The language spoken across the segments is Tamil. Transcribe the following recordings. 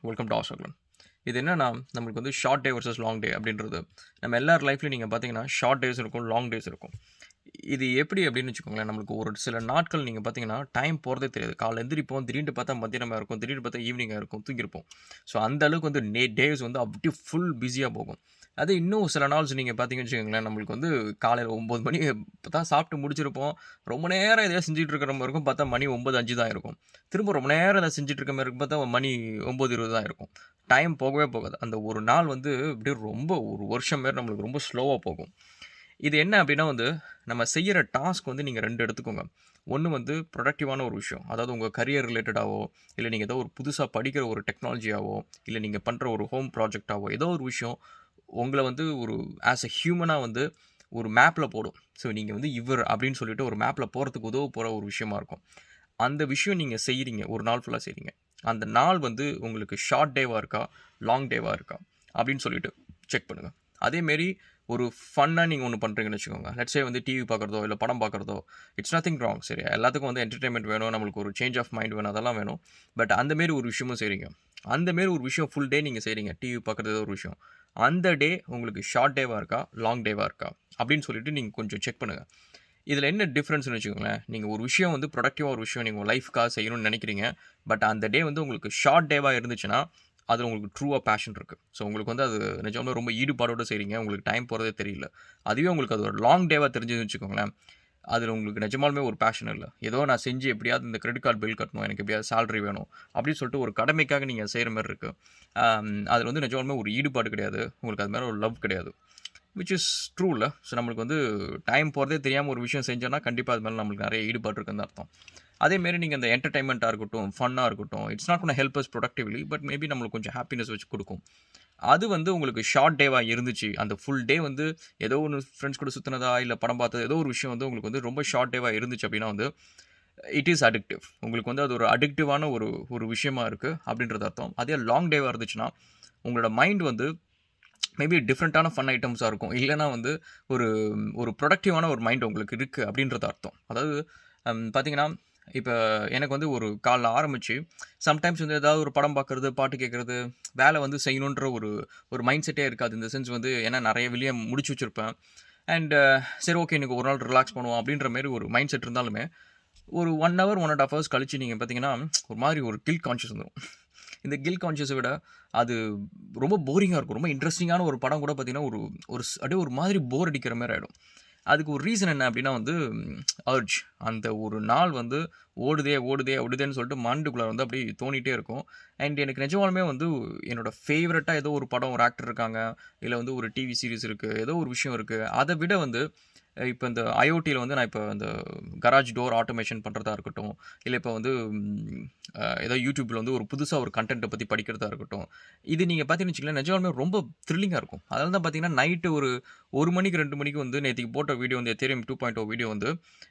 Welcome to ஆசோக்லன். இது என்னன்னா, நம்மளுக்கு வந்து ஷார்ட் டே வெர்சஸ் லாங் டே அப்படின்றது. நம்ம எல்லார் லைஃப்லயும் நீங்க பார்த்தீங்கன்னா, ஷார்ட் டேஸ் இருக்கும், லாங் டேஸ் இருக்கும். இது எப்படி அப்படின்னு வச்சுக்கோங்களேன், நம்மளுக்கு ஒரு சில நாட்கள் நீங்க பார்த்தீங்கன்னா, டைம் போறதே தெரியாது. காலைல எந்திரிப்போம், திடீர்னு பார்த்தா மத்தியானமா இருக்கும், திடீர்னு பார்த்தா ஈவினிங்கா இருக்கும், தூங்கியிருப்போம். ஸோ அந்த அளவுக்கு வந்து டேஸ் வந்து அப்படியே ஃபுல் பிஸியா போகும். அது இன்னும் சில நாள்ஸ் நீங்க பார்த்தீங்கன்னு வச்சுக்கோங்களேன், நம்மளுக்கு வந்து காலையில 9 மணி இப்ப தான் சாப்பிட்டு முடிச்சிருப்போம். ரொம்ப நேரம் எதையோ செஞ்சுட்டு இருக்கிற மாரி இருக்கும். பார்த்தா மணி 9:05 தான் இருக்கும். திரும்ப ரொம்ப நேரம் இத செஞ்சுட்டு இருக்க மாரி இருக்கும். பார்த்தா மணி 9:20 தான் இருக்கும். டைம் போகவே போகாது. அந்த ஒரு நாள் வந்து அப்படியே ரொம்ப ஒரு வருஷம் மாரி நம்மளுக்கு ரொம்ப ஸ்லோவா போகும். இது என்ன அப்படின்னா வந்து, நம்ம செய்யற டாஸ்க் வந்து நீங்க 2 எடுத்துக்கோங்க. ஒண்ணு வந்து புரொடக்டிவான ஒரு விஷயம். அதாவது உங்க கரியர் ரிலேட்டடாவோ, இல்ல நீங்க ஏதோ ஒரு புதுசா படிக்கிற ஒரு டெக்னாலஜியாவோ, இல்ல நீங்க பண்ற ஒரு ஹோம் ப்ராஜெக்ட்டாவோ, ஏதோ ஒரு விஷயம் உங்கள வந்து ஒரு ஆஸ் எ ஹியூமனா வந்து ஒரு மேப்ல போடும். ஸோ நீங்க வந்து இவர் அப்படின்னு சொல்லிட்டு ஒரு மேப்ல போறதுக்கு உதவ போற ஒரு விஷயமா இருக்கும். அந்த விஷயம் நீங்க செய்றீங்க. ஒரு நாள் ஃபுல்லா செய்றீங்க. அந்த நாள் வந்து உங்களுக்கு ஷார்ட் டேவா இருக்கா? லாங் டேவா இருக்கா? அப்படின்னு சொல்லிட்டு செக் பண்ணுங்க. அதேமாரி ஒரு ஃபன்னா நீங்க ஒண்ணு பண்றீங்கன்னு வச்சுக்கோங்க. லெட்ஸ் சே வந்து டிவி பார்க்குறதோ, இல்ல படம் பார்க்குறதோ, இட்ஸ் நத்திங் ராங் சரியா? எல்லாத்துக்கும் வந்து என்டர்டெயின்மென்ட் வேணும். நம்மளுக்கு ஒரு சேஞ்ச் ஆஃப் மைண்ட் வேணும். அதெல்லாம் வேணும். பட் அந்த மாரி ஒரு விஷயமும் செய்றீங்க. அந்த மாரி ஒரு விஷயம் ஃபுல் டே நீங்க செய்றீங்க. டிவி பார்க்குறது ஏதோ ஒரு விஷயம். அந்த டே உங்களுக்கு ஷார்ட் டேவா இருக்கா? லாங் டேவா இருக்கா? அப்படின்னு சொல்லிட்டு நீங்க கொஞ்சம் செக் பண்ணுங்க. இதில என்ன டிஃபரன்ஸ்ன்னு வச்சுக்கோங்களேன். நீங்க ஒரு விஷயம் வந்து புரொடக்டிவா ஒரு விஷயம் நீங்க உங்க லைஃப்க்காக செய்யணும்னு நெனைக்கிறீங்க. பட் அந்த டே வந்து உங்களுக்கு ஷார்ட் டேவா இருந்துச்சுன்னா, அதில உங்களுக்கு ட்ரூவா பேஷன் இருக்கு. ஸோ உங்களுக்கு வந்து அது நிஜமாவே ரொம்ப ஈடுபாடோட செய்றீங்க. உங்களுக்கு டைம் போறதே தெரியல. அதுவே உங்களுக்கு அது ஒரு லாங் டேவா தெரிஞ்சதுன்னு வச்சுக்கோங்களேன். அதில உங்களுக்கு நிஜமாலுமே ஒரு பேஷன் இல்ல. ஏதோ நான் செஞ்சு எப்படியாவது இந்த கிரெடிட் கார்ட் பில் கட்டணும். எனக்கு எப்படியாவது சேலரி வேணும். அப்படின்னு சொல்லிட்டு ஒரு கடமைக்காக நீங்க செய்ற மாரி இருக்கு. அதில வந்து நிஜமாலுமே ஒரு ஈடுபாடு கிடையாது. உங்களுக்கு அது மேல ஒரு லவ் கிடையாது. Which is ட்ரூல. ஸோ நம்மளுக்கு வந்து டைம் போறதே தெரியாம ஒரு விஷயம் செஞ்சோம்னா, கண்டிப்பா அது மேல நம்மளுக்கு நெறைய ஈடுபாடு இருக்குன்னு தான் அர்த்தம். அதேமாரி நீங்க இந்த என்டர்டெயின்மென்ட்டா இருக்கட்டும், ஃபன்னா இருக்கட்டும், it's not gonna help us productively. But maybe நம்மளுக்கு கொஞ்சம் ஹேப்பினஸ் வச்சு குடுக்கும். அது வந்து உங்களுக்கு ஷார்ட் டேவா இருந்துச்சு. அந்த ஃபுல் டே வந்து ஏதோ ஒண்ணு ஃபிரெண்ட்ஸ் கூட சுத்துனதா, இல்ல படம் பார்த்தது, ஏதோ ஒரு விஷயம் வந்து உங்களுக்கு வந்து ரொம்ப ஷார்ட் டேவா இருந்துச்சு அப்டின்னா வந்து, இட் இஸ் அடிக்டிவ். உங்களுக்கு வந்து அது ஒரு அடிக்டிவான ஒரு ஒரு விஷயமா இருக்கு அப்டின்றது அர்த்தம். அதே லாங் டேவா இருந்துச்சுன்னா, உங்களோட மைண்ட் வந்து மேபி டிஃப்ரெண்ட்டான ஃபன் ஐட்டம்ஸா இருக்கும். இல்லன்னா வந்து ஒரு ஒரு புரொடக்டிவான ஒரு மைண்ட் உங்களுக்கு இருக்கு அப்டின்றது அர்த்தம். அதாவது பார்த்தீங்கன்னா, இப்ப எனக்கு வந்து ஒரு காலைல ஆரம்பிச்சு, சம்டைம்ஸ் வந்து ஏதாவது ஒரு படம் பார்க்கறது, பாட்டு கேட்கறது, வேலை வந்து செய்யணுன்ற ஒரு ஒரு மைண்ட் செட்டே இருக்காது. இந்த சென்ஸ் வந்து ஏன்னா நெறைய வெளிய முடிச்சு வச்சிருப்பேன். அண்ட் சரி ஓகே இன்னைக்கு ஒரு நாள் ரிலாக்ஸ் பண்ணுவோம் அப்டின்ற மாரி ஒரு மைண்ட் செட் இருந்தாலுமே, ஒரு 1 ஹவர், 1 1/2 ஹவர்ஸ் கழிச்சு நீங்க பார்த்தீங்கன்னா, ஒரு மாரி ஒரு கில்ட் கான்ஷியஸ் வந்துரும். இந்த கில்ட் கான்ஷியஸ விட, அது ரொம்ப போரிங்கா இருக்கும். ரொம்ப இன்ட்ரஸ்டிங்கான ஒரு படம் கூட பார்த்தீங்கன்னா, ஒரு ஒரு அப்படியே ஒரு மாதிரி போர் அடிக்கிற மாரி ஆயிடும். அதுக்கு ஒரு ரீசன் என்ன அப்டின்னா வந்து, அர்ஜ். அந்த ஒரு நாள் வந்து ஓடுதே, ஓடுதே, ஓடுதேன்னு சொல்லிட்டு மண்டைக்குள்ள வந்து அப்படியே தோணிட்டே இருக்கும். அண்ட் எனக்கு நிஜமாலுமே வந்து என்னோட ஃபேவரட்டா ஏதோ ஒரு படம், ஒரு ஆக்டர் இருக்காங்க. இல்ல வந்து ஒரு டிவி சீரிஸ் இருக்கு. ஏதோ ஒரு விஷயம் இருக்கு. அத விட வந்து இப்ப இந்த IoTல வந்து நான் இப்ப இந்த கராஜ் டோர் ஆட்டோமேஷன் பண்றதா இருக்கட்டும், இல்ல இப்ப வந்து ஏதோ YouTubeல வந்து ஒரு புதுசா ஒரு கன்டென்ட்ட பத்தி படிக்கிறதா இருக்கட்டும். இது நீங்க பார்த்தீங்கன்னு வச்சுக்கங்களேன், நிஜமாலுமே ரொம்ப த்ரில்லிங்கா இருக்கும். அதனால தான் பார்த்தீங்கன்னா, நைட்டு ஒரு 1 மணிக்கு 2 மணிக்கு வந்து நேத்திக்கு போட்ட வீடியோ வந்து எத்தேரியம் 2.0 வீடியோ வந்து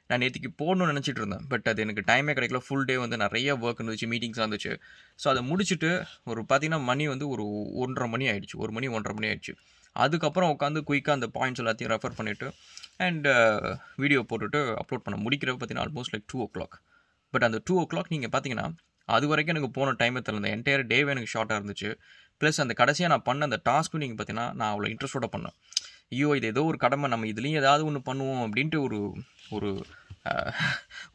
நான் நேத்திக்கு போடணும்னு நெனச்சுட்டு இருந்தேன். பட் அது எனக்கு டைமே கிடைக்கல. ஃபுல் டே வந்து நெறைய வொர்க் இருந்துச்சு, மீட்டிங்ஸ்லாம் இருந்துச்சு. ஸோ அத முடிச்சுட்டு ஒரு பார்த்தீங்கன்னா, மணி வந்து ஒரு 1:30 மணி ஆயிடுச்சு. 1 மணி 1:30 மணி ஆயிடுச்சு. அதுக்கப்புறம் உட்காந்து குயிக்கா அந்த பாயிண்ட்ஸ் எல்லாத்தையும் ரெஃபர் பண்ணிட்டு அண்ட் வீடியோ போட்டுட்டு அப்லோட் பண்ண முடிக்கிறப்ப பார்த்தீங்கன்னா, ஆல்மோஸ்ட் லைக் 2:00. பட் அந்த 2:00 நீங்க பார்த்தீங்கன்னா, அதுவரைக்கும் எனக்கு போன டைமே தெரியல. அந்த என்டையர் டேவே எனக்கு ஷார்ட்டா இருந்துச்சு. பிளஸ் அந்த கடைசியா நான் பண்ண அந்த டாஸ்க்கும் நீங்க பார்த்தீங்கன்னா, நான் அவ்வளோ இன்ட்ரெஸ்ட்டோட பண்ணேன். ஐயோ! இது ஏதோ ஒரு கடமை. நம்ம இதுலயும் ஏதாவது ஒண்ணு பண்ணுவோம் அப்டின்ட்டு ஒரு ஒரு அ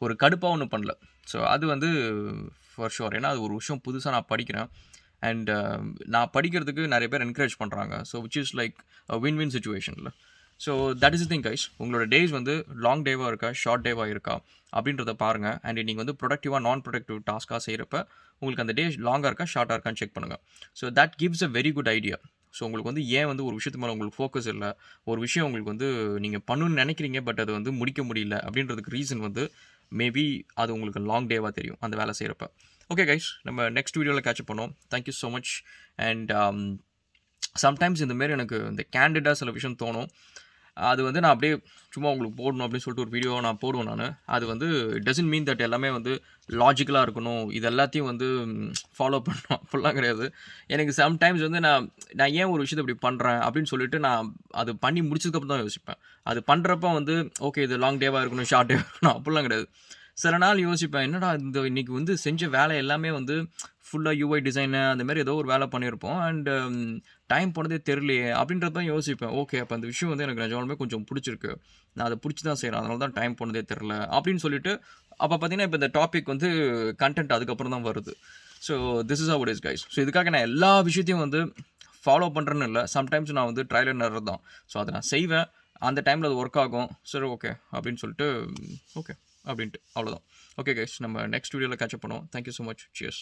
ஒரு கடுப்பா ஒண்ணும் பண்ணல. ஸோ அது வந்து ஃபார் ஷூர். ஏன்னா, அது ஒரு விஷயம் புதுசா நான் படிக்கிறேன். அண்ட் நான் படிக்கிறதுக்கு நெறைய பேர் என்கரேஜ் பண்றாங்க. So which is like a win win சிச்சுவேஷன்ல. So that is the thing guys. உங்களோட டேஸ் வந்து லாங் டேவா இருக்கா? ஷார்ட் டேவா இருக்கா? அப்படின்றத பாருங்க. அண்ட் நீங்க வந்து ப்ரொடக்டிவா, நான் ப்ரொடக்டிவ் டாஸ்க்கா செய்றப்ப, உங்களுக்கு அந்த டே லாங்கா இருக்கா? ஷார்ட்டா இருக்கான்னு செக் பண்ணுங்க. So that gives a very good idea. So உங்களுக்கு வந்து ஏன் வந்து ஒரு விஷயத்து மேல உங்களுக்கு ஃபோக்கஸ் இல்ல? ஒரு விஷயம் உங்களுக்கு வந்து நீங்க பண்ணணும்னு நெனைக்கிறீங்க. பட் அது வந்து முடிக்க முடியல அப்படின்றதுக்கு ரீசன் வந்து மேபி அது உங்களுக்கு லாங் டேவா தெரியும். அந்த வேலை செய்றப்ப. Okay guys. நம்ம நெக்ஸ்ட் வீடியோல கேட்ச் அப் பண்ணுவோம். Thank you so much. And sometimes இந்த மாரி எனக்கு இந்த கேண்டிடா சில விஷயம் தோணும். அது வந்து நான் அப்படியே சும்மா உங்களுக்கு போடணும் அப்படின்னு சொல்லிட்டு ஒரு வீடியோவா நான் போடுவேன் நானு. அது வந்து இட் டசன்ட் மீன் தட் எல்லாமே வந்து லாஜிக்கலா இருக்கணும். இது எல்லாத்தையும் வந்து ஃபாலோ பண்ணணும் அப்படிலாம் கிடையாது. எனக்கு சம்டைம்ஸ் வந்து நான் நான் ஏன் ஒரு விஷயத்த இப்படி பண்றேன் அப்படின்னு சொல்லிட்டு நான் அது பண்ணி முடிச்சதுக்கப்புறம் தான் யோசிப்பேன். அது பண்றப்ப வந்து ஓகே இது லாங் டேவா இருக்கணும், ஷார்ட் டேவா இருக்கணும் அப்படிலாம் கிடையாது. சில நாள் யோசிப்பேன், என்னடா இந்த இன்னைக்கு வந்து செஞ்ச வேலை எல்லாமே வந்து ஃபுல்லாக யூஐ டிசைனு அந்த மாதிரி ஏதோ ஒரு வேலை பண்ணியிருப்போம். அண்ட் டைம் போனதே தெரியலையே அப்படின்றது தான் யோசிப்பேன். ஓகே, அப்போ அந்த விஷயம் வந்து எனக்கு நிஜமாலுமே கொஞ்சம் பிடிச்சிருக்கு. நான் அதை பிடிச்சி தான் செய்கிறேன். அதனால தான் டைம் போனதே தெரில அப்படின்னு சொல்லிட்டு அப்போ பார்த்தீங்கன்னா, இப்போ இந்த டாபிக் வந்து கன்டென்ட் அதுக்கப்புறம் தான் வருது. So this is how it is guys. So இதுக்காக நான் எல்லா விஷயத்தையும் வந்து ஃபாலோ பண்ணுறேன்னு இல்லை. சம்டைம்ஸ் நான் வந்து ட்ரையல் அண்ட் எரர் தான். ஸோ அதை நான் செய்வேன். அந்த டைமில் அது ஒர்க் ஆகும். சரி, ஓகே அப்படின்னு சொல்லிட்டு ஓகே அப்படின்ட்டு அவ்வளோதான். ஓகே கைஸ், நம்ம நெக்ஸ்ட் வீடியோவில் கேட்சப் பண்ணுவோம். Thank you so much. சியர்ஸ்.